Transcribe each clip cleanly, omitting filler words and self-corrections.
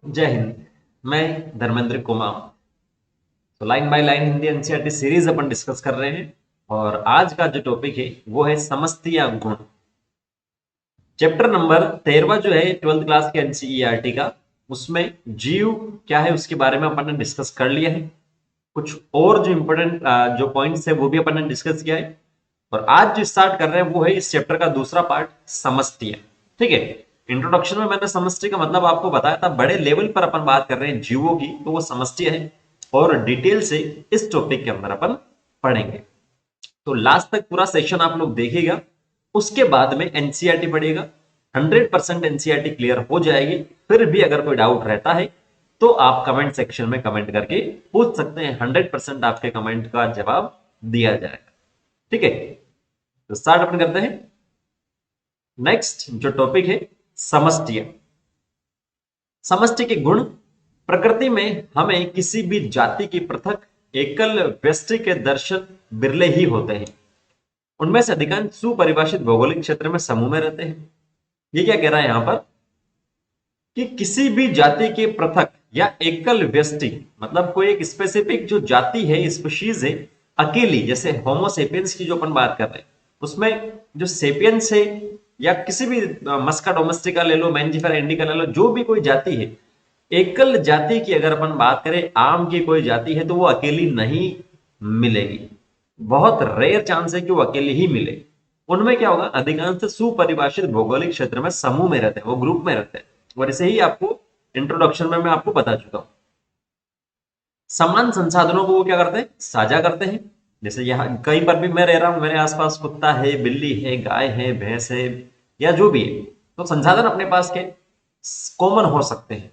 जय हिंद। मैं धर्मेंद्र कुमार। तो line by line Hindi NCERT series upon discuss कर रहे हैं और आज का जो टॉपिक है वो है समष्टि या गुण। चैप्टर नंबर 13 जो है 12th क्लास के एनसीईआरटी का, उसमें जीव क्या है उसके बारे में अपन ने डिस्कस कर लिया है। कुछ और जो इंपॉर्टेंट जो पॉइंट्स है वो भी अपन ने डिस्कस किया है। और आज जो स्टार्ट कर रहे हैं वो है इस चैप्टर का दूसरा पार्ट, समष्टियां। ठीक है। इंट्रोडक्शन में मैंने समष्टि का मतलब आपको बताया था, बड़े लेवल पर अपन बात कर रहे हैं जीवों की, तो वो समष्टियां है और डिटेल से इस टॉपिक के अंदर अपन पढ़ेंगे। तो लास्ट तक पूरा सेक्शन आप लोग देखिएगा, उसके बाद में एनसीईआरटी पढ़िएगा। 100% एनसीईआरटी क्लियर हो जाएगी। फिर भी अगर कोई डाउट रहता है तो आप कमेंट सेक्शन में कमेंट करके पूछ सकते हैं। 100% आपके कमेंट का जवाब दिया जाएगा। ठीक है, तो स्टार्ट अपन करते हैं। नेक्स्ट जो टॉपिक है, समष्टियां। समष्टि के गुण। प्रकृति में हमें किसी भी जाति की पृथक एकल व्यष्टि के दर्शन बिरले ही होते हैं। उनमें से अधिकांश सुपरिभाषित भौगोलिक क्षेत्र में समूह में रहते हैं। ये क्या कह रहा है यहां पर कि किसी भी जाति के पृथक या एकल व्यष्टि, मतलब कोई एक स्पेसिफिक जो जाति है, स्पीशीज है, अकेली, जैसे होमोसेपियंस की जो अपन बात कर रहे हैं उसमें जो सेपियंस है, या किसी भी मस्का डोमेस्टिका ले लो, मैंजिफेरा इंडिका ले लो, जो भी कोई जाति है, एकल जाति की अगर अपन बात करें, आम की कोई जाति है, तो वो अकेली नहीं मिलेगी। बहुत रेयर चांस है कि वो अकेली ही मिले। उनमें क्या होगा, अधिकांश सुपरिभाषित भौगोलिक क्षेत्र में समूह में रहते हैं, वो ग्रुप में रहते हैं। और इसे ही आपको इंट्रोडक्शन में मैं आपको बता चुका हूं। समान संसाधनों को वो क्या करते हैं, साझा करते हैं। जैसे यहाँ कहीं पर भी मैं रह रहा हूं, मेरे आसपास कुत्ता है, बिल्ली है, गाय है, भैंस है, या जो भी है, तो संसाधन अपने पास के कॉमन हो सकते हैं।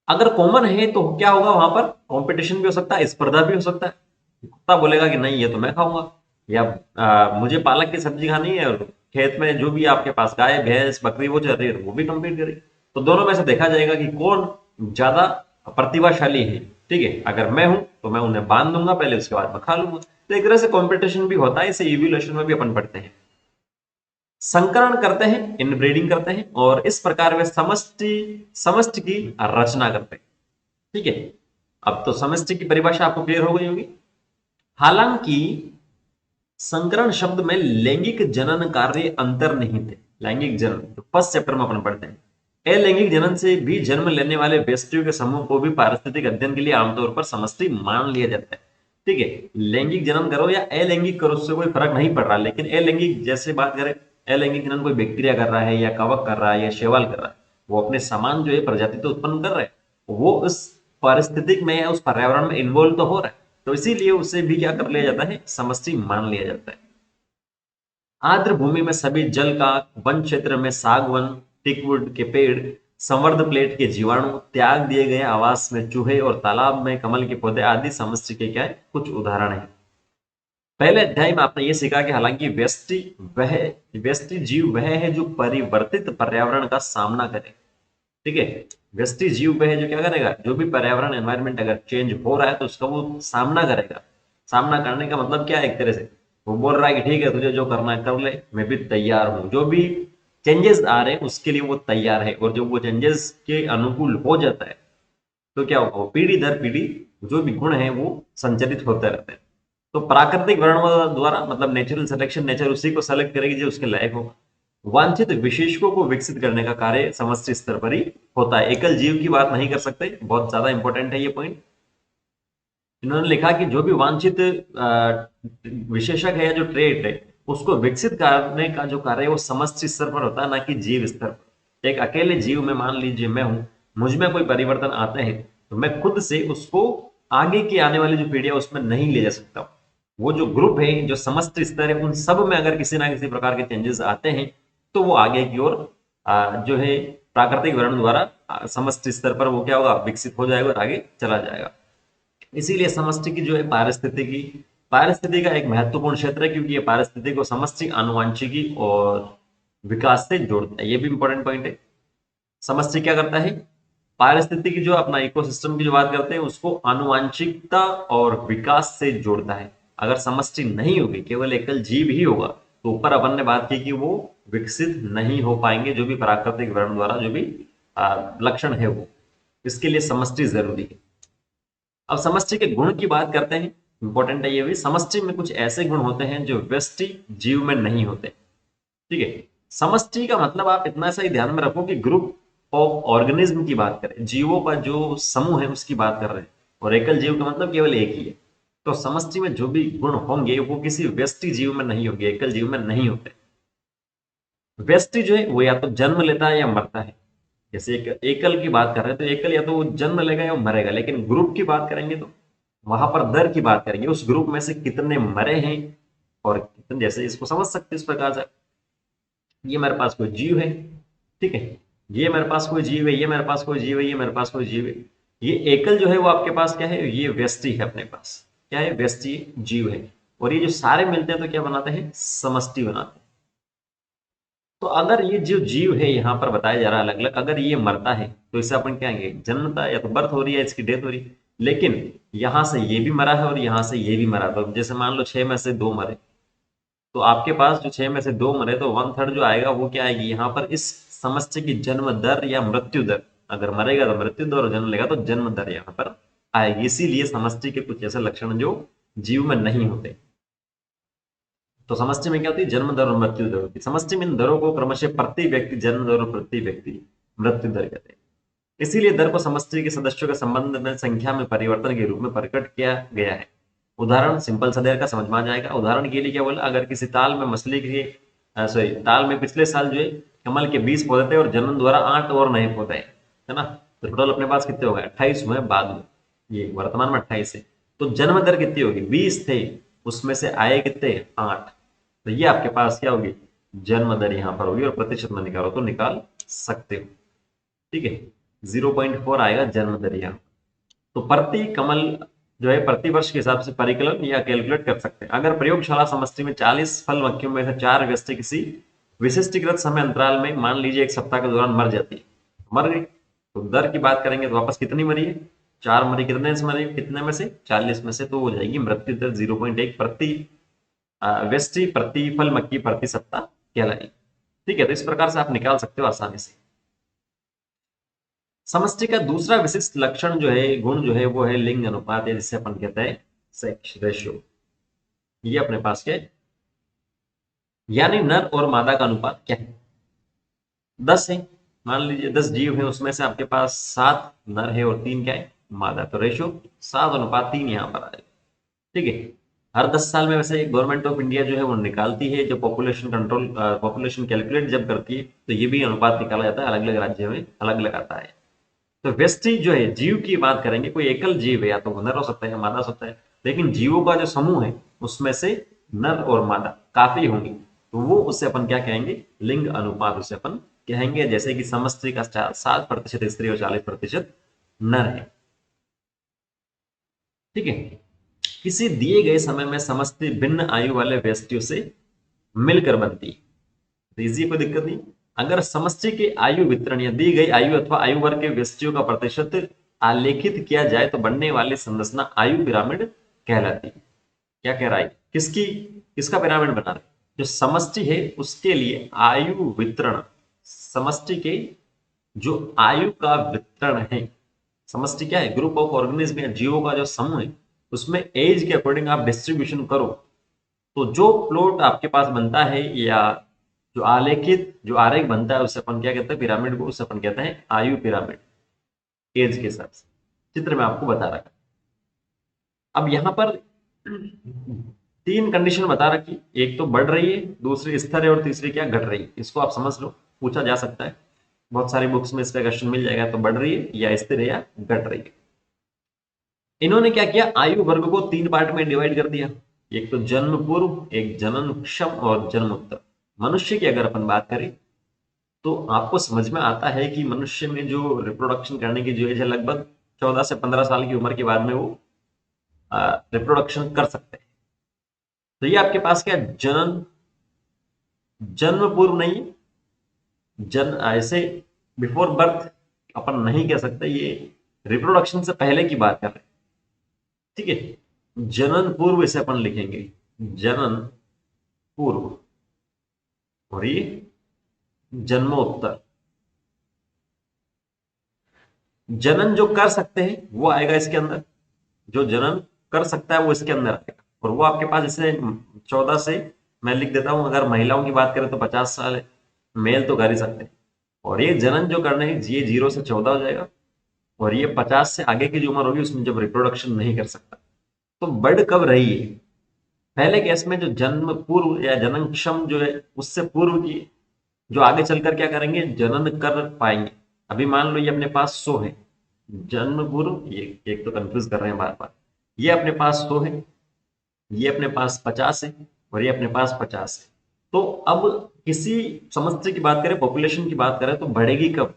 अगर कॉमन है तो क्या होगा, वहां पर कंपटीशन भी हो सकता है, स्पर्धा भी हो सकता है। कुत्ता बोलेगा कि नहीं ये तो मैं खाऊंगा, या मुझे पालक की सब्जी खानी है, और खेत में जो भी आपके पास गाय भैंस बकरी वो चल रही है, तो वो भी कम्पीट करे। तो दोनों में से देखा जाएगा कि कौन ज्यादा प्रतिभाशाली है। ठीक है, अगर मैं हूं तो मैं उन्हें बांध दूंगा पहले, उसके बाद मैं खा लूंगा। तो एक तरह से कॉम्पिटिशन भी होता है, इसे इवोल्यूशन में भी अपन पढ़ते हैं। संकरण करते हैं, इनब्रीडिंग करते हैं, और इस प्रकार वे समष्टि समष्टि की रचना करते हैं। ठीक है, अब तो समष्टि की परिभाषा आपको क्लियर हो गई होगी। हालांकि संकरण शब्द में लैंगिक जनन कार्य अंतर्निहित है। लैंगिक जनन तो फर्स्ट चैप्टर में अपन पढ़ते हैं। अलैंगिक जनन से भी जन्म लेने वाले व्यक्तियों के समूह को भी पारिस्थितिक अध्ययन के लिए आमतौर पर समष्टि मान लिया जाता है। ठीक है, लैंगिक जनन करो या अलैंगिक करो, उससे कोई फर्क नहीं पड़ रहा, लेकिन अलैंगिक जैसे बात करें, अलैंगिक जनन कोई बैक्टीरिया कर रहा है, या कवक कर रहा है, या शैवाल कर रहा है, वो अपने समान जो है प्रजाति तो उत्पन्न कर रहे हैं, वो उस पारिस्थितिक में या उस पर्यावरण में इन्वॉल्व तो हो रहा है, तो इसीलिए उसे भी क्या कर लिया जाता है, समष्टि मान लिया जाता है। आर्द्र भूमि में सभी जल का, वन क्षेत्र में सागवन टिकवुड के पेड़, संवर्ध प्लेट के जीवाणु, त्याग दिए गए आवास में चूहे, और तालाब में कमल के पौधे आदि समष्टि के क्या है, कुछ उदाहरण हैं। पहले अध्याय में आपने ये सीखा कि हालांकि व्यष्टि जीव वह है जो परिवर्तित पर्यावरण का सामना करे। ठीक है, व्यष्टि जीव वह है जो क्या करेगा, जो भी पर्यावरण एनवायरनमेंट अगर चेंज हो रहा है तो उसका वो सामना करेगा। सामना करने का मतलब क्या है, एक तरह से वो बोल रहा है कि ठीक है तुझे जो करना है कर ले, मैं भी तैयार हूं, जो भी चेंजेस आ रहे हैं उसके लिए वो तैयार है। और जब वो चेंजेस के अनुकूल हो जाता है तो क्या होगा, वो पीढ़ी दर पीढ़ी जो भी गुण है वो संचरित होते रहते हैं। तो प्राकृतिक वर्ण द्वारा, मतलब नेचुरल सिलेक्शन, नेचर उसी को सेलेक्ट करेगी जो उसके लायक हो। वांछित विशेषकों को विकसित करने का कार्य समष्टि स्तर पर ही होता है, एकल जीव की बात नहीं कर सकते। बहुत ज्यादा इंपॉर्टेंट है ये पॉइंट। इन्होंने लिखा कि जो भी वांछित विशेषक है या जो ट्रेट है, उसको विकसित करने का जो कार्य है वो समष्टि स्तर पर होता है, ना कि जीव स्तर पर। एक अकेले जीव में, मान लीजिए मैं हूं, मुझ में कोई परिवर्तन आते हैं, तो मैं खुद से उसको आगे की आने वाली जो पीढ़ियां उसमें नहीं ले जा सकता। वो जो ग्रुप है, जो समष्टि स्तर है, उन सब में अगर किसी ना किसी प्रकार के चेंजेस आते हैं तो वो आगे की ओर जो है प्राकृतिक वर्ण द्वारा समष्टि स्तर पर वो क्या होगा, विकसित हो जाएगा और आगे चला जाएगा। इसीलिए समष्टि की जो है पारिस्थितिकी का एक महत्वपूर्ण क्षेत्र है, क्योंकि ये पारिस्थितिकी को समष्टि, आनुवांशिकी और विकास से जोड़ता है। ये भी इंपॉर्टेंट पॉइंट है। समष्टि क्या करता है, पारिस्थितिकी जो अपना इकोसिस्टम की जो बात करते हैं उसको आनुवांशिकता और विकास से जोड़ता है। अगर समष्टि नहीं होगी, केवल एकल जीव ही होगा, तो ऊपर अपन ने बात की कि वो विकसित नहीं हो पाएंगे, जो भी प्राकृतिक वर्ण द्वारा जो भी लक्षण है वो, इसके लिए समष्टि जरूरी है। अब समष्टि के गुण की बात करते हैं। इंपॉर्टेंट है ये भी, समष्टि में कुछ ऐसे गुण होते हैं जो व्यष्टि जीव में नहीं होते। ठीक है, समष्टि का मतलब आप इतना सा ही ध्यान में रखो कि ग्रुप ऑफ ऑर्गेनिज्म की बात करें, जीवों का जो समूह है उसकी बात कर रहे हैं, और एकल जीव का मतलब केवल एक ही है। तो समष्टि में जो भी गुण होंगे वो किसी व्यष्टि जीव में नहीं होंगे, एकल जीव में नहीं होते। व्यष्टि जो है वो या तो जन्म लेता है या मरता है। जैसे एक एकल की बात कर रहे हैं तो एकल या तो वो जन्म लेगा या वो मरेगा, लेकिन ग्रुप की बात करेंगे तो वहां पर दर की बात करेंगे, उस ग्रुप में से कितने मरे हैं और कितने, जैसे इसको समझ सकते हैं इस प्रकार से, ये मेरे पास कोई जीव है, ठीक है, ये मेरे पास कोई जीव है, ये मेरे पास कोई जीव है, ये मेरे पास कोई जीव है। ये एकल जो है वो आपके पास क्या है, ये व्यष्टि है, अपने पास क्या है, व्यष्टि जीव है। और ये जो सारे मिलते हैं तो क्या बनाते हैं, समष्टि बनाते हैं। तो अगर ये जो जीव है यहाँ पर बताया जा रहा है अलग अलग, अगर ये मरता है तो इसे अपन क्या कहेंगे, जन्मता है, या तो बर्थ हो रही है, इसकी डेथ हो रही है। लेकिन यहां से ये भी मरा है और यहां से ये भी मरा, तो जैसे मान लो 6 में से 2 मरे, तो आपके पास जो 6 में से 2 मरे तो 1/3 जो आएगा वो क्या आएगी यहाँ पर, इस समष्टि की जन्म दर या मृत्यु दर। अगर मरेगा तो मृत्यु दर, और जन्म लेगा तो जन्म दर यहाँ पर आएगी। इसीलिए समष्टि के कुछ ऐसे लक्षण जो जीव में नहीं होते। तो समष्टि में क्या होती है, जन्म दर और मृत्यु दर होती है। समष्टि में इन दरों को क्रमशः प्रति व्यक्ति जन्म दर और प्रति व्यक्ति मृत्यु दर कहते हैं। इसीलिए दर को समष्टि के सदस्यों के संबंध में संख्या में परिवर्तन के रूप में प्रकट किया गया है। उदाहरण सिंपल सा देर का समझ में आ जाएगा। उदाहरण के लिए क्या बोला, अगर किसी ताल में मछली के सॉरी ताल में पिछले साल जो है कमल के 20 पौधे थे और जन्म द्वारा 8 और नए पौधे हैं, है ना, तो टोटल अपने पास कितने हो गए, 28 हुए बाद में, ये वर्तमान में 28 है। तो जन्म दर कितनी होगी, 20 थे, उसमें से आए कितने, 8। तो ये आपके पास क्या होगी, जन्म दर यहाँ पर होगी, और प्रतिशत में निकालो तो निकाल सकते हो। ठीक है, 0.4 आएगा जन्म दर यहाँ। तो प्रति कमल जो है प्रति वर्ष के हिसाब से परिकलन या कैलकुलेट कर सकते हैं। अगर प्रयोगशाला समष्टि में 40 फल मक्खियों में से 4 व्यक्ति किसी विशिष्टीकृत समय अंतराल में मान लीजिए 1 सप्ताह के दौरान मर जाती है, मर गई, तो दर की बात करेंगे तो वापस कितनी मरी है, 4 मरी, कितने से मरी, कितने में से, 40 में से, तो हो जाएगी मृत्यु दर 0.1 प्रति व्यक्ति प्रति फल मक्खी प्रति सप्ताह कहलाएगी। ठीक है, तो इस प्रकार से आप निकाल सकते हो आसानी से। समष्टि का दूसरा विशिष्ट लक्षण जो है, गुण जो है, वो है लिंग अनुपात, या जिसे अपन कहते हैं सेक्स रेशियो। ये अपने पास क्या है, यानी नर और मादा का अनुपात क्या है, 10 है। मान लीजिए 10 जीव है, उसमें से आपके पास 7 नर है और 3 क्या है, मादा, तो रेशियो 7:3 यहाँ पर आएगा। ठीक है, हर 10 साल में वैसे गवर्नमेंट ऑफ इंडिया जो है वो निकालती है, जो पॉपुलेशन कंट्रोल पॉपुलेशन कैलकुलेट जब करती है, तो ये भी अनुपात निकाला जाता है, अलग अलग राज्य में अलग अलग आता है। तो व्यष्टि जो है, जीव की बात करेंगे, कोई एकल जीव है, या तो नर हो सकता है या मादा हो सकता है, लेकिन जीवों का जो समूह है उसमें से नर और मादा काफी होंगे, तो वो उसे अपन क्या कहेंगे, लिंग अनुपात उसे अपन कहेंगे। जैसे कि समष्टि का 7% स्त्री और 40% नर है। ठीक है, किसी दिए गए समय में समष्टि भिन्न आयु वाले व्यक्तियों से मिलकर बनती है, तो इसी कोई दिक्कत नहीं। अगर समष्टि के आयु वितरण या दी गई आयु अथवा आयु वर्ग के व्यक्तियों का प्रतिशत आलेखित किया जाए तो बनने वाली संरचना आयु पिरामिड कहलाती है। क्या कह रहा है, किसकी, किसका पिरामिड बना रहे, जो समष्टि है उसके लिए आयु वितरण, समष्टि के जो आयु का वितरण है, समष्टि क्या है, ग्रुप ऑफ ऑर्गेनिज्म या जीवों का जो समूह है, उसमें एज के अकॉर्डिंग आप डिस्ट्रीब्यूशन करो, तो जो प्लॉट आपके पास बनता है, या जो आलेखित जो आरेख बनता है, उसे अपन क्या कहते हैं, पिरामिड को, उसे अपन कहते हैं आयु पिरामिड, एज के हिसाब से। चित्र में आपको बता रखा। अब यहाँ पर 3 कंडीशन बता रखी, एक तो बढ़ रही है, दूसरी स्थिर है, और तीसरी क्या, घट रही है। इसको आप समझ लो, पूछा जा सकता है, बहुत सारी बुक्स में इसका क्वेश्चन मिल जाएगा, तो बढ़ रही है या स्थिर है या घट रही है। इन्होंने क्या किया, आयु वर्ग को 3 पार्ट में डिवाइड कर दिया, एक तो जन्म पूर्व, एक जनन क्षम और जन्मोत्तर। मनुष्य की अगर अपन बात करें तो आपको समझ में आता है कि मनुष्य में जो रिप्रोडक्शन करने की जो एज है, लगभग 14 से 15 साल की उम्र के बाद में वो रिप्रोडक्शन कर सकते हैं। तो ये आपके पास क्या, जनन, जन्म पूर्व नहीं है, जन ऐसे बिफोर बर्थ अपन नहीं कह सकते, ये रिप्रोडक्शन से पहले की बात कर रहे हैं। ठीक है, जनन पूर्व इसे अपन लिखेंगे, जनन पूर्व, और ये जन्मोत्तर। जनन जो कर सकते हैं वो आएगा इसके अंदर, जो जनन कर सकता है वो इसके अंदर आएगा, और वो आपके पास जैसे 14 से, मैं लिख देता हूं, अगर महिलाओं की बात करें तो 50 साल है, मेल तो कर ही सकते हैं। और ये जनन जो करना है ये 0 से 14 हो जाएगा, और ये 50 से आगे की जो उम्र होगी उसमें जब रिप्रोडक्शन नहीं कर सकता। तो बढ़ कब रही है? पहले केस में जो जन्म पूर्व या जननक्षम जो है उससे पूर्व की, जो आगे चलकर क्या करेंगे, जनन कर पाएंगे। अभी मान लो ये अपने पास 100 है, जन्म पूर्व, ये एक तो कंफ्यूज कर रहे हैं बार बार, ये अपने पास 100 है, ये अपने पास 50 है, और ये अपने पास 50 है। तो अब किसी समस्या की बात करें, पॉपुलेशन की बात करें, तो बढ़ेगी कब?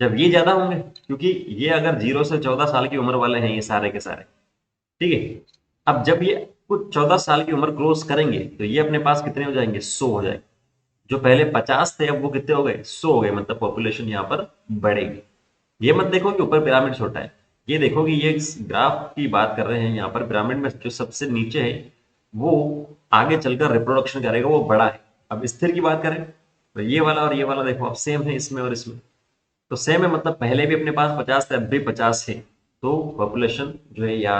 जब ये ज्यादा होंगे, क्योंकि ये अगर 0 से 14 साल की उम्र वाले हैं ये सारे के सारे, ठीक है। अब जब ये कुछ 14 साल की उम्र क्रॉस करेंगे तो ये अपने पास कितने हो जाएंगे, 100 हो जाएंगे। जो पहले 50 थे अब वो कितने हो गए, 100 हो गए, मतलब पॉपुलेशन यहाँ पर बढ़ेगी। ये मत देखो कि ऊपर पिरामिड छोटा है, ये देखो कि ये ग्राफ की बात कर रहे हैं, यहाँ पर पिरामिड में जो सबसे नीचे है वो आगे चलकर रिप्रोडक्शन करेगा, वो बड़ा है। अब स्थिर की बात करें तो ये वाला और ये वाला देखो अब सेम है इसमें और इसमें, तो सेम है, मतलब पहले भी अपने पास 50 थे अब भी 50 है। तो पॉपुलेशन जो है या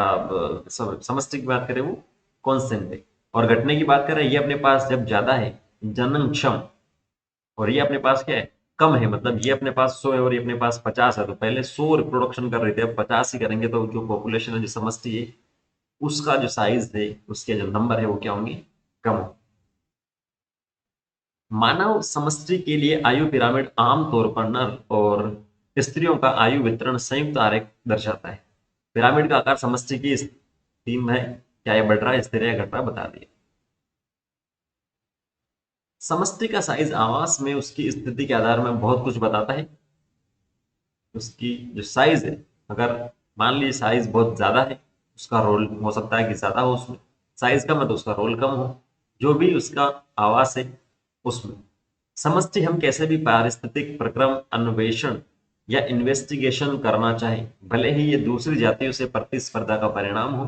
समष्टि की बात करें वो कांस्टेंट है। और घटने की बात करें, ये अपने पास जब ज्यादा है, जननक्षम, और ये अपने पास क्या है, कम है, मतलब ये अपने पास 100 है और ये अपने पास 50 है, तो पहले 100 रिप्रोडक्शन कर रहे थे अब 50 ही करेंगे, तो जो पॉपुलेशन है जो समष्टि है उसका जो साइज है, उसके जो नंबर है वो क्या होंगे, कम हो। मानव समष्टि के लिए आयु पिरामिड आमतौर पर नर और स्त्रियों का आयु वितरण संयुक्त आरेख दर्शाता है। पिरामिड का आकार समष्टि की थीम है, क्या ये बढ़ रहा है, स्थिर है या घट रहा है, बता दिए। समष्टि का साइज आवास में उसकी स्थिति के आधार में बहुत कुछ बताता है। उसकी जो साइज है, अगर मान लीजिए साइज बहुत ज्यादा है, उसका रोल हो सकता है कि ज्यादा हो उसमें, साइज कम है तो उसका रोल कम हो, जो भी उसका आवास है उसमें। समष्टि हम कैसे भी पारिस्थितिक प्रक्रम अन्वेषण या इन्वेस्टिगेशन करना चाहें, भले ही ये दूसरी जातियों से प्रतिस्पर्धा का परिणाम हो,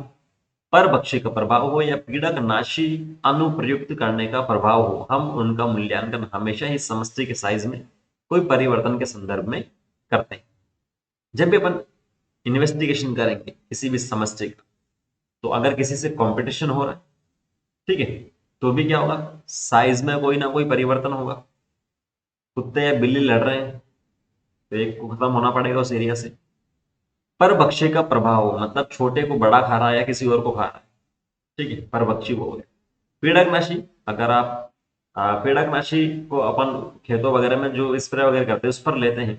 परभक्षी का प्रभाव हो या पीड़क नाशी अनुप्रयुक्त करने का प्रभाव हो, हम उनका मूल्यांकन हमेशा ही समष्टि के साइज में कोई परिवर्तन के संदर्भ में करते हैं। जब भी अपन इन्वेस्टिगेशन करेंगे किसी भी समस्या का, तो अगर किसी से कंपटीशन हो रहा है, ठीक है, तो भी क्या होगा, साइज में कोई ना कोई परिवर्तन होगा। कुत्ते या बिल्ली लड़ रहे हैं तो एक को खत्म होना पड़ेगा उस एरिया से। परभक्षी का प्रभाव हो, मतलब छोटे को बड़ा खा रहा है या किसी और को खा रहा है, ठीक है, परभक्षी वो हो गया। पीड़कनाशी, अगर आप पीड़कनाशी को अपन खेतों वगैरह में जो स्प्रे वगैरह करते हैं उस पर लेते हैं,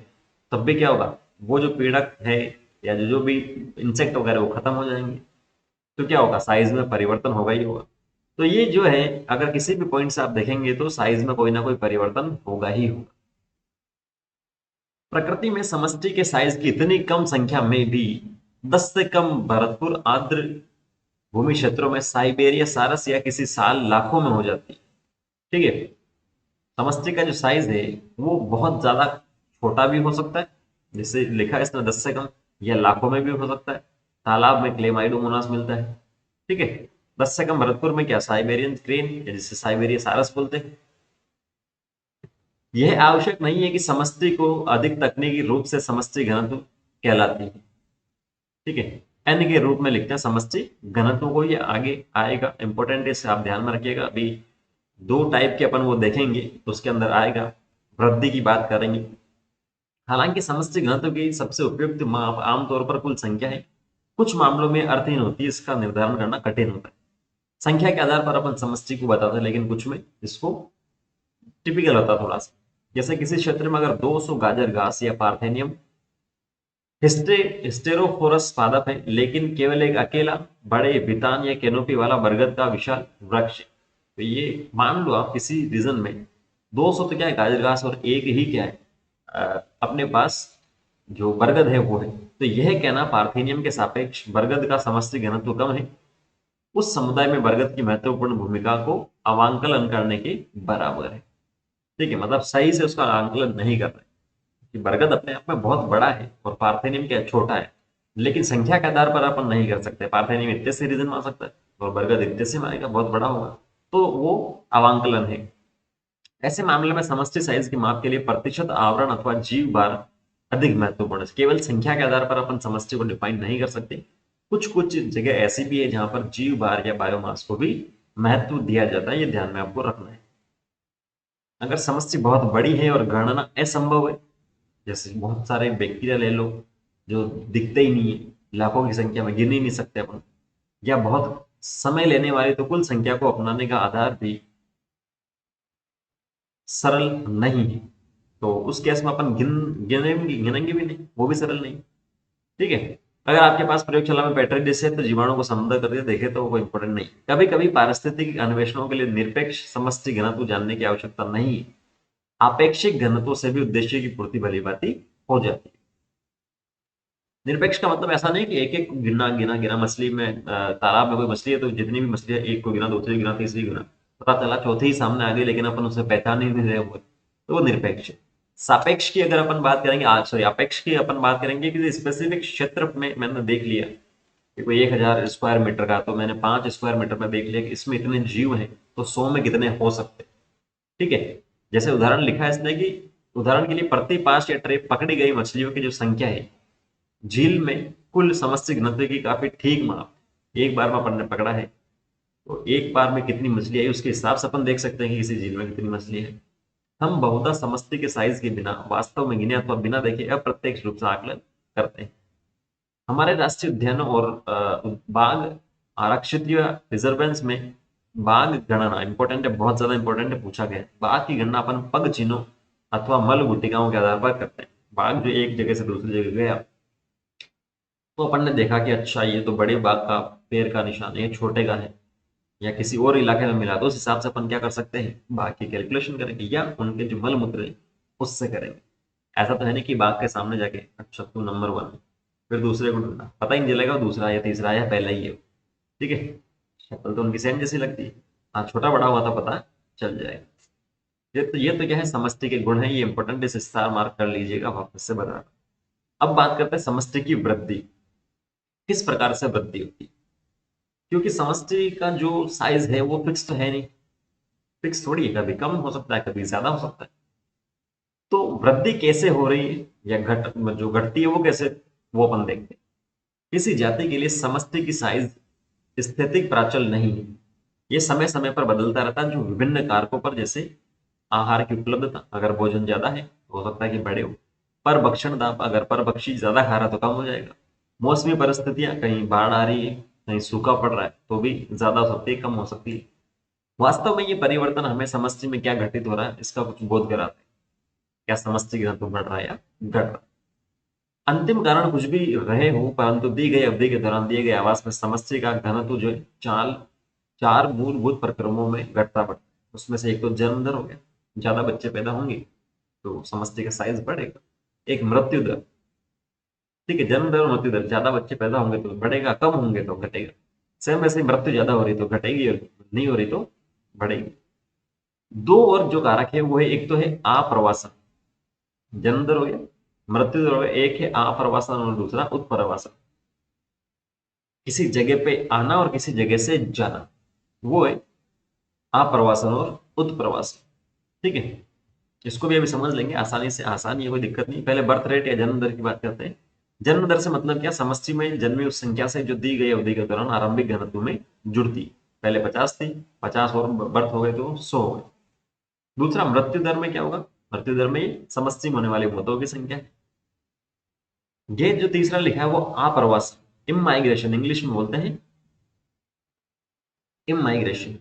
तब भी क्या होगा, वो जो पीड़क है या जो जो भी इंसेक्ट वगैरह वो खत्म हो जाएंगे। तो क्या होगा, साइज में परिवर्तन होगा ही होगा। तो ये जो है, अगर किसी भी पॉइंट से आप देखेंगे तो साइज में कोई ना कोई परिवर्तन होगा ही होगा। प्रकृति में समष्टि के साइज की इतनी कम संख्या में भी 10 से कम भरतपुर आर्द्र भूमि क्षेत्रों में साइबेरिया सारस या किसी साल लाखों में हो जाती है, ठीक है। समष्टि का जो साइज है वो बहुत ज्यादा छोटा भी हो सकता है, जैसे लिखा है इसमें 10 से कम, या लाखों में भी हो सकता है। तालाब में क्लेमाइडोमोनास मिलता है, ठीक है। 10 से कम भरतपुर में क्या, साइबेरियन क्रेन या जिसे साइबेरिया सारस बोलते हैं। यह आवश्यक नहीं है कि समष्टि को अधिक तकनीकी रूप से समष्टि घनत्व कहलाती है, ठीक है। एन के रूप में लिखते हैं समष्टि घनत्व को, ये आगे आएगा, इंपॉर्टेंट है, इसे आप ध्यान में रखिएगा। अभी दो टाइप के अपन वो देखेंगे तो उसके अंदर आएगा, वृद्धि की बात करेंगे। हालांकि समष्टि घनत्व की सबसे उपयुक्त माप आमतौर पर कुल संख्या है, कुछ मामलों में अर्थहीन होती है, इसका निर्धारण करना कठिन होता है। संख्या के आधार पर अपन समष्टि को बताते हैं, लेकिन कुछ में इसको टिपिकल होता है थोड़ा सा। जैसे किसी क्षेत्र में अगर 200 गाजर घास या पार्थेनियम हिस्टेरोफोरस पादप है, लेकिन केवल एक अकेला बड़े बितान या कैनोपी वाला बरगद का विशाल वृक्ष है, तो ये मान लो आप किसी रीजन में 200 तो क्या है गाजर घास और एक ही क्या है अपने पास जो बरगद है वो है, तो यह कहना पार्थेनियम के सापेक्ष बरगद का समष्टि घनत्व कम है उस समुदाय में बरगद की महत्वपूर्ण भूमिका को अवांकलन करने के बराबर है, ठीक है। मतलब सही से उसका आंकलन नहीं कर रहे कि बरगद अपने आप में बहुत बड़ा है और पार्थेनियम क्या छोटा है, लेकिन संख्या के आधार पर अपन नहीं कर सकते, पार्थेनियम इतने से रीजन में आ सकता है और बरगद इतने से में आएगा, बहुत बड़ा होगा, तो वो अवांकलन है। ऐसे मामले में समष्टि साइज की माप के लिए प्रतिशत आवरण अथवा जीव बार अधिक महत्वपूर्ण है। केवल संख्या के आधार पर अपन समष्टि को डिफाइन नहीं कर सकते। कुछ कुछ जगह ऐसी भी है जहां पर जीव भार या बायोमास को भी महत्व दिया जाता है, ये ध्यान में आपको रखना है। अगर समष्टि बहुत बड़ी है और गणना असंभव है, जैसे बहुत सारे बैक्टीरिया ले लो जो दिखते ही नहीं है, लाखों की संख्या में गिन ही नहीं सकते अपन, या बहुत समय लेने वाली तो कुल संख्या को अपनाने का आधार भी सरल नहीं है, तो उस केस में अपन गिनेंगे गिनेंगे भी नहीं, वो भी सरल नहीं। ठीक है। अगर आपके पास प्रयोगशाला में बैटरी डिश है तो जीवाणु को समुद्र करके देखे तो वो इंपॉर्टेंट नहीं। कभी कभी पारिस्थितिक अन्वेषणों के लिए निरपेक्ष समष्टि घनत्व जानने की आवश्यकता नहीं है, आपेक्षिक घनत्व से भी उद्देश्य की पूर्ति भली भांति हो जाती है। निरपेक्ष का मतलब ऐसा नहीं कि एक एक गिना गिना गिना मछली में, तालाब में कोई मछली है तो जितनी भी मछली है एक को गिना, दूसरी गिना, तीसरी गिना, पता चला चौथी ही सामने आ गई लेकिन अपन उसे पहचान ही नहीं रहे हुए, तो वो निरपेक्ष है। सापेक्ष की अगर अपन बात करेंगे, आज सॉरी अपेक्ष की अपन बात करेंगे कि स्पेसिफिक क्षेत्र में मैंने देख लिया कि कोई 1000 स्क्वायर मीटर का, तो मैंने 5 स्क्वायर मीटर में देख लिया कि इसमें इतने जीव हैं, तो 100 में कितने हो सकते हैं। ठीक है। जैसे उदाहरण लिखा है इसने कि उदाहरण के लिए प्रति पास या ट्रे पकड़ी गई मछलियों की जो संख्या है झील में कुल समष्टि घनत्व की काफी ठीक माप, एक बार में अपन ने पकड़ा है तो एक बार में कितनी मछली आई उसके हिसाब से अपन देख सकते हैं कि किसी झील में कितनी मछली है। हम बहुधा समष्टि के साइज के बिना वास्तव में गिने अथवा बिना देखे अप्रत्यक्ष रूप से आकलन करते हैं। हमारे राष्ट्रीय उद्यानों और बाघ आरक्षित या रिजर्वेंस में बाघ गणना इंपॉर्टेंट है, बहुत ज्यादा इंपॉर्टेंट है, पूछा गया है। बाघ की गणना अपन पग चिन्हों अथवा मल गुटिकाओं के आधार पर करते हैं। बाघ जो एक जगह से दूसरी जगह गया तो अपन ने देखा कि अच्छा ये तो बड़े बाघ का पैर का निशान है, ये छोटे का है, या किसी और इलाके में मिला तो उस हिसाब से अपन क्या कर सकते हैं, बाघ की कैलकुलेशन करेंगे या उनके जो मल मूत्र है उससे करेंगे। ऐसा तो है नहीं कि बाघ के सामने जाके अच्छा तू नंबर 1 है, फिर दूसरे को ढूंढना, पता ही नहीं चलेगा वो दूसरा या तीसरा या पहला ही है। ठीक है। शक्ल तो उनकी सेम जैसी लगती है, हाँ छोटा बड़ा हुआ था पता चल जाएगा। ये तो क्या है, समष्टि के गुण है, ये इंपॉर्टेंट, इस स्टार मार्क कर लीजिएगा, वापस से बता। अब बात करते हैं समष्टि की वृद्धि, किस प्रकार से वृद्धि होती है। क्योंकि समष्टि का जो साइज है वो फिक्स तो है नहीं, फिक्स थोड़ी है, कभी कम हो सकता है कभी ज्यादा हो सकता है। तो वृद्धि कैसे हो रही है या जो घटती है वो कैसे, वो अपन देखते हैं। किसी जाति के लिए समष्टि की साइज स्थितिक प्राचल नहीं है, ये समय समय पर बदलता रहता है जो विभिन्न कारकों पर, जैसे आहार की उपलब्धता, अगर भोजन ज्यादा है तो हो सकता है कि बड़े हो। पर भक्षण दाब, अगर पर भक्षी ज्यादा खा रहा तो कम हो जाएगा। मौसमी परिस्थितियां, कहीं बाढ़ आ रही है कहीं सूखा पड़ रहा है तो भी ज्यादा हो सकती है कम हो सकती है। वास्तव में ये परिवर्तन हमें समष्टि में क्या घटित हो रहा है इसका कुछ बोध कराता है, क्या समष्टि घनत्व बढ़ रहा है या घट रहा है। अंतिम कारण कुछ भी रहे हो परंतु दी गई अवधि के दौरान दिए गए आवास में समष्टि का घनत्व जो है चाल 4 मूलभूत प्रक्रमों में घटता बढ़ता है। उसमें से एक तो जन्म दर हो गया, ज्यादा बच्चे पैदा होंगे तो समष्टि का साइज बढ़ेगा। एक मृत्यु दर, ठीक है, जन्म दर और मृत्यु दर, ज्यादा बच्चे पैदा होंगे तो बढ़ेगा, कम होंगे तो घटेगा। सेम वैसे ही मृत्यु ज्यादा हो रही तो घटेगी और नहीं हो रही तो बढ़ेगी। दो और जो कारक है वो है, एक तो है आप्रवासन, जन्म दर हो गया, मृत्यु दर हो गया, एक है आप्रवासन और दूसरा उत्प्रवासन, किसी जगह पे आना और किसी जगह से जाना, वो है आप्रवासन और उत्प्रवासन। ठीक है। इसको भी अभी समझ लेंगे आसानी से, आसानी है, कोई दिक्कत नहीं। पहले बर्थ रेट या जन्म दर की बात करते हैं। जन्म दर से मतलब क्या, समष्टि में जन्मी उस संख्या से जो दी गई अवधि के दौरान आरंभिक घनत्व में जुड़ती। पहले 50 थी, 50 और बर्थ हो गए तो 100 हो गए। दूसरा मृत्यु दर में क्या होगा, मृत्यु दर में समष्टि में होने वाली मौतों की संख्या है। ये जो तीसरा लिखा है वो आप्रवास, इमाइग्रेशन इंग्लिश में बोलते हैं, इमाइग्रेशन।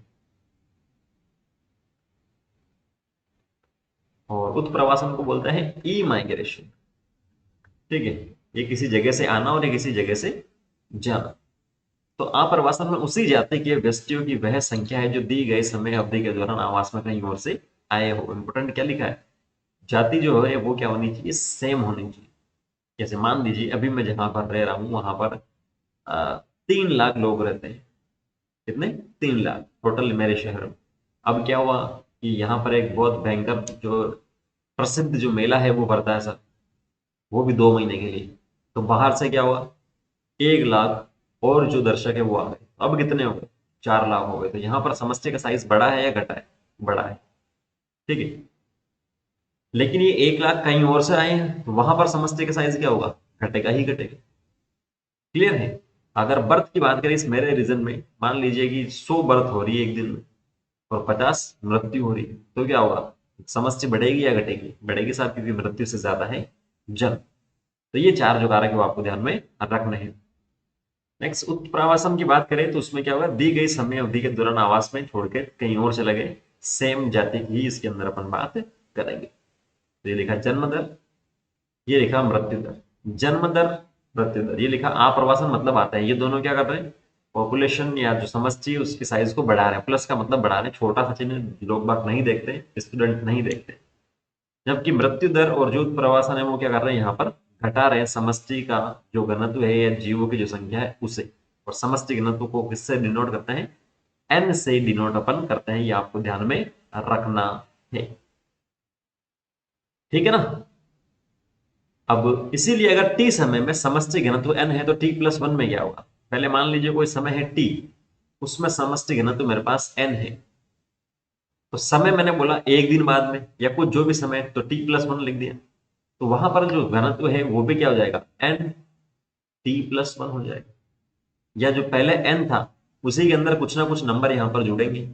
और उत्प्रवासन को बोलते हैं ई माइग्रेशन। ठीक है। ये किसी जगह से आना और ये किसी जगह से जाना। तो आप्रवासन में उसी जाति के व्यक्तियों की वह संख्या है जो दी गए समय अवधि के दौरान आवास में कहीं और से आए हो। इंपोर्टेंट क्या लिखा है, जाति जो है वो क्या होनी चाहिए, सेम होनी चाहिए। जैसे मान लीजिए अभी मैं जहां पर रह रहा हूँ वहां पर 3 लाख लोग रहते हैं। कितने, 3 लाख टोटल मेरे शहर में। अब क्या हुआ कि यहाँ पर एक बहुत भयंकर जो प्रसिद्ध जो मेला है वो भरता है सर, वो भी 2 महीने के लिए। तो बाहर से क्या हुआ, 1 लाख और जो दर्शक है वो आ गए, अब कितने हो गए, 4 लाख हो गए। तो यहाँ पर समष्टि का साइज बड़ा है या घटा है, बड़ा है। ठीक है। लेकिन ये 1 लाख कहीं और से आए हैं, तो वहां पर समष्टि का साइज क्या होगा, घटेगा ही घटेगा। क्लियर है। अगर बर्थ की बात करें इस मेरे रीजन में, मान लीजिए कि 100 बर्थ हो रही है एक दिन में और 50 मृत्यु हो रही है, तो क्या होगा, समष्टि बढ़ेगी या घटेगी, बढ़ेगी साहब, क्योंकि मृत्यु से ज्यादा है जन्म। तो ये चार जो कारक है वो आपको ध्यान में रखने हैं। नेक्स्ट उत्प्रावासम की बात करें तो उसमें क्या होगा, दी गई समय अवधि के दौरान आवास में छोड़कर कहीं और चले गए सेम जाति की ही इसके अंदर अपन बात करेंगे। तो ये लिखा जन्म दर, ये लिखा मृत्यु दर। जन्म दर, मृत्यु दर, ये लिखा आप्रवासन, मतलब आता है ये दोनों क्या कर रहे हैं, पॉपुलेशन या जो समष्टि है उसकी साइज को बढ़ा रहे हैं, प्लस का मतलब बढ़ा रहे हैं, छोटा सा चिन्ह लोग बाग नहीं देखते, स्टूडेंट नहीं देखते। जबकि मृत्यु दर और जो उत्प्रवासन है वो क्या कर रहे हैं, यहाँ पर घटा रहे हैं समष्टि का जो घनत्व है या जीवों की जो संख्या है उसे। और समष्टि घनत्व को किससे डिनोट करते हैं, एन से डिनोट अपन करते हैं, ये आपको ध्यान में रखना है। ठीक है ना। अब इसीलिए अगर टी समय में समष्टि घनत्व एन है तो टी प्लस वन में क्या होगा, पहले मान लीजिए कोई समय है टी, उसमें समष्टि घनत्व मेरे पास एन है, तो समय मैंने बोला एक दिन बाद में या कुछ जो भी समय है, तो टी प्लस वन लिख दिया, तो वहां पर जो घनत्व है वो भी क्या हो जाएगा, एन टी प्लस वन हो जाएगा। या जो पहले एन था उसी के अंदर कुछ ना कुछ नंबर यहाँ पर जुड़ेंगे,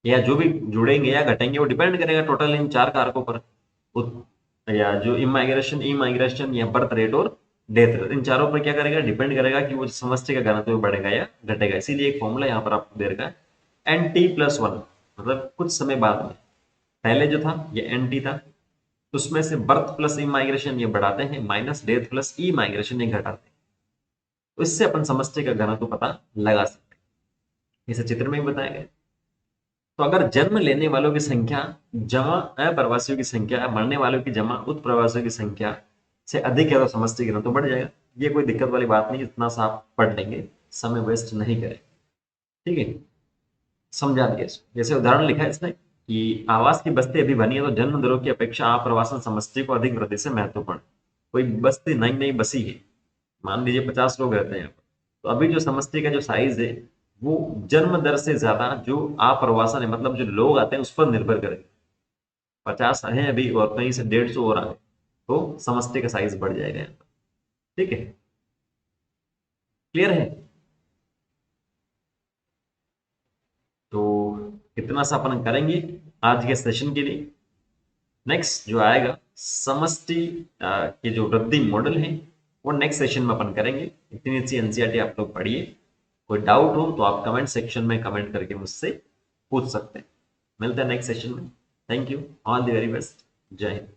या जो भी जुड़ेंगे या घटेंगे वो डिपेंड करेगा टोटल इन चार कारकों पर। या जो इमाइग्रेशन, इमाइग्रेशन या बर्थ रेट और डेथ रेट, इन चारों पर क्या करेगा, डिपेंड करेगा कि वो समष्टि का घनत्व बढ़ेगा या घटेगा। इसीलिए एक फॉर्मूला यहाँ पर आपको दे रखा है, एन टी प्लस वन, मतलब कुछ समय बाद में। पहले जो था ये एन टी था, उसमें से बर्थ प्लस इमाइग्रेशन ये बढ़ाते हैं, माइनस डेथ प्लस ई माइग्रेशन ये घटाते हैं। तो इससे अपन समष्टि का घनत्व पता लगा सकते हैं, इसे चित्र में ही बताया गया। तो अगर जन्म लेने वालों की संख्या जमा अप्रवासियों की संख्या, मरने वालों की जमा उत्प्रवासियों की संख्या से अधिक है तो समष्टि घनत्व तो बढ़ जाएगा। ये कोई दिक्कत वाली बात नहीं, इतना सा आप पढ़ लेंगे, समय वेस्ट नहीं करें। ठीक है, समझा दिया इसको। जैसे उदाहरण लिखा है इसने कि आवास की बस्ती अभी बनी है तो जन्म दरों की अपेक्षा आप्रवासन समष्टि को अधिक वृद्धि से महत्वपूर्ण। कोई बस्ती नई नई बसी है, मान लीजिए 50 लोग रहते हैं यहाँ पर, तो अभी जो समष्टि का जो साइज है वो जन्म दर से ज्यादा जो आप्रवासन है, मतलब जो लोग आते हैं उस पर निर्भर करेगा। 50 है अभी और कहीं से 150 और आए तो समष्टि का साइज बढ़ जाएगा यहाँ पर। ठीक है, क्लियर है। तो इतना सा अपन करेंगे आज के सेशन के लिए। नेक्स्ट जो आएगा समष्टि के जो वृद्धि मॉडल है वो नेक्स्ट सेशन में अपन करेंगे। इतनी अच्छी एनसीईआरटी आप लोग पढ़िए। कोई डाउट हो तो आप कमेंट सेक्शन में कमेंट करके मुझसे पूछ सकते हैं। मिलते हैं नेक्स्ट सेशन में। Thank you, all the very best, जय हिंद।